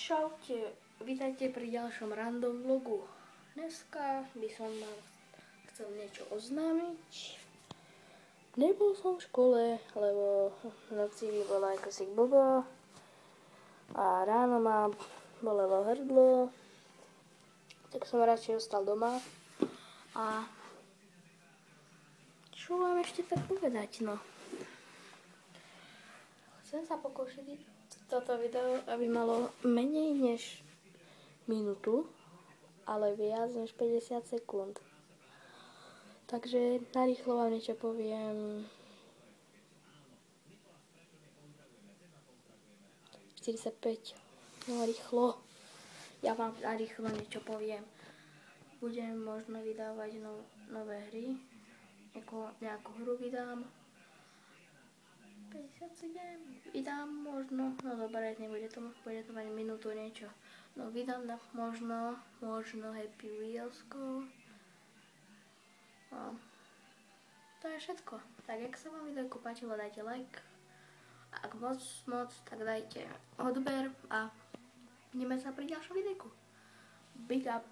Čaute, vítajte pri ďalšom random vlogu. Dneska by som vám chcel niečo oznámiť. Nebol som v škole, lebo v noci by bola akosi blbo a ráno ma bolelo hrdlo, tak som radšej ostal doma. A čo vám ešte tak povedať, no? Chcem sa pokúsiť toto video, aby malo menej než minútu, ale viac než 50 sekúnd. Takže narýchlo vám niečo poviem. 45. No rýchlo. Ja vám narýchlo niečo poviem. Budem možno vydávať nové hry. Nejakú hru vydám. 57 vydám možno, no dobre, bude to mať minútu niečo. No vydám možno Happy Wheelsko. No, to je všetko. Tak jak sa vám videjko páčilo, dajte like. Ak moc, tak dajte odber a vidíme sa pri ďalšom videjku. Big up!